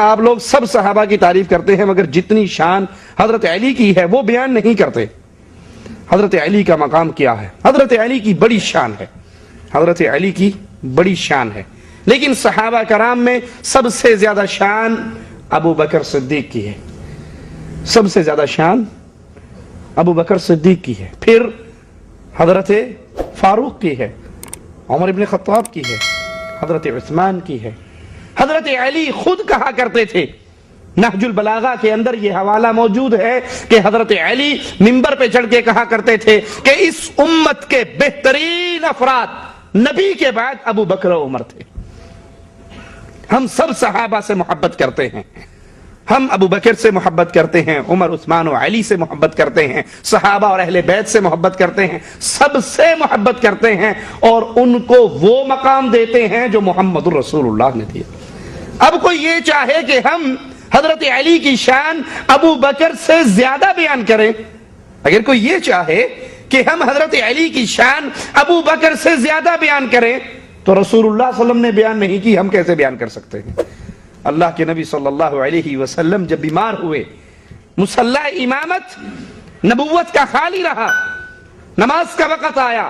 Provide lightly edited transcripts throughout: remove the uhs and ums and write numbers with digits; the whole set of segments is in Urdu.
آپ لوگ سب صحابہ کی تعریف کرتے ہیں مگر جتنی شان حضرت علی کی ہے وہ بیان نہیں کرتے. حضرت علی کا مقام کیا ہے؟ حضرت علی کی بڑی شان ہے. حضرت علی کی بڑی شان ہے. لیکن صحابہ کرام میں سب سے زیادہ شان ابو بکر صدیق کی ہے. سب سے زیادہ شان ابو بکر صدیق کی ہے. پھر حضرت فاروق کی ہے, عمر ابن خطاب کی ہے, حضرت عثمان کی ہے. حضرت علی خود کہا کرتے تھے, نہج البلاغہ کے اندر یہ حوالہ موجود ہے کہ حضرت علی منبر پہ چڑھ کے کہا کرتے تھے کہ اس امت کے بہترین افراد نبی کے بعد ابو بکر و عمر تھے. ہم سب صحابہ سے محبت کرتے ہیں. ہم ابو بکر سے محبت کرتے ہیں, عمر, عثمان و علی سے محبت کرتے ہیں, صحابہ اور اہل بیت سے محبت کرتے ہیں, سب سے محبت کرتے ہیں اور ان کو وہ مقام دیتے ہیں جو محمد الرسول اللہ نے دیا. اب کوئی یہ چاہے کہ ہم حضرت علی کی شان ابو بکر سے زیادہ بیان کریں, اگر کوئی یہ چاہے کہ ہم حضرت علی کی شان ابو بکر سے زیادہ بیان کریں تو رسول اللہ صلی اللہ علیہ وسلم نے بیان نہیں کی, ہم کیسے بیان کر سکتے ہیں؟ اللہ کے نبی صلی اللہ علیہ وسلم جب بیمار ہوئے, مصلی امامت نبوت کا خالی رہا, نماز کا وقت آیا,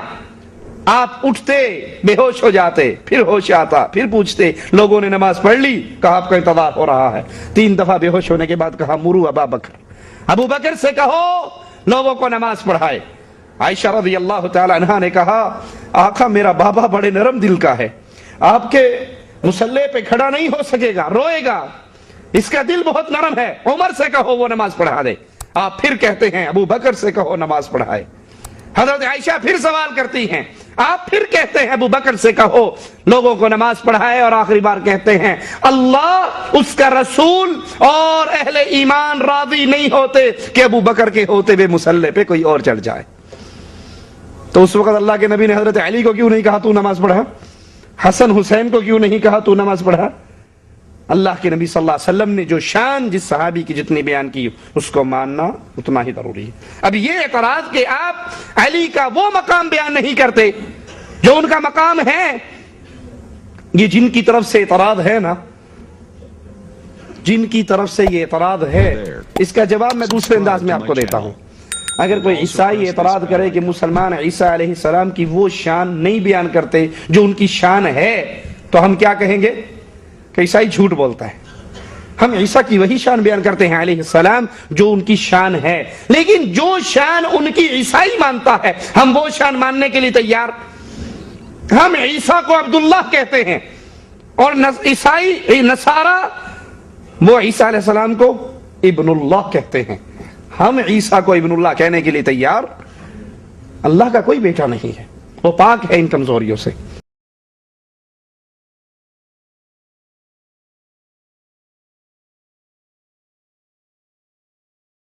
آپ اٹھتے بے ہوش ہو جاتے, پھر ہوش آتا, پھر پوچھتے لوگوں نے نماز پڑھ لی, کہا آپ کا انتظار ہو رہا ہے. 3 دفعہ بے ہوش ہونے کے بعد کہا مرو ابا بکر, ابو بکر سے کہو لوگوں کو نماز پڑھائے. عائشہ رضی اللہ تعالی عنہا نے کہا آقا میرا بابا بڑے نرم دل کا ہے, آپ کے مصلی پہ کھڑا نہیں ہو سکے گا, روئے گا, اس کا دل بہت نرم ہے, عمر سے کہو وہ نماز پڑھا دے. آپ پھر کہتے ہیں ابو بکر سے کہو نماز پڑھائے. حضرت عائشہ پھر سوال کرتی ہیں, آپ پھر کہتے ہیں ابو بکر سے کہو لوگوں کو نماز پڑھائے, اور آخری بار کہتے ہیں اللہ, اس کا رسول اور اہل ایمان راضی نہیں ہوتے کہ ابو بکر کے ہوتے ہوئے مصلی پہ کوئی اور چڑھ جائے. تو اس وقت اللہ کے نبی نے حضرت علی کو کیوں نہیں کہا تو نماز پڑھا؟ حسن حسین کو کیوں نہیں کہا تو نماز پڑھا؟ اللہ کے نبی صلی اللہ علیہ وسلم نے جو شان جس صحابی کی جتنی بیان کی اس کو ماننا اتنا ہی ضروری ہے. اب یہ اعتراض کہ آپ علی کا وہ مقام بیان نہیں کرتے جو ان کا مقام ہے, یہ جن کی طرف سے اعتراض ہے نا, جن کی طرف سے یہ اعتراض ہے, اس کا جواب میں دوسرے انداز میں آپ کو دیتا ہوں. اگر کوئی عیسائی اعتراض کرے کہ مسلمان عیسیٰ علیہ السلام کی وہ شان نہیں بیان کرتے جو ان کی شان ہے, تو ہم کیا کہیں گے کہ عیسائی جھوٹ بولتا ہے. ہم عیسیٰ کی وہی شان بیان کرتے ہیں علیہ السلام جو ان کی شان ہے, لیکن جو شان ان کی عیسائی مانتا ہے ہم وہ شان ماننے کے لیے تیار. ہم عیسیٰ کو عبداللہ کہتے ہیں اور عیسائی نصارہ وہ عیسیٰ علیہ السلام کو ابن اللہ کہتے ہیں. ہم عیسیٰ کو ابن اللہ کہنے کے لیے تیار. اللہ کا کوئی بیٹا نہیں ہے, وہ پاک ہے ان کمزوریوں سے.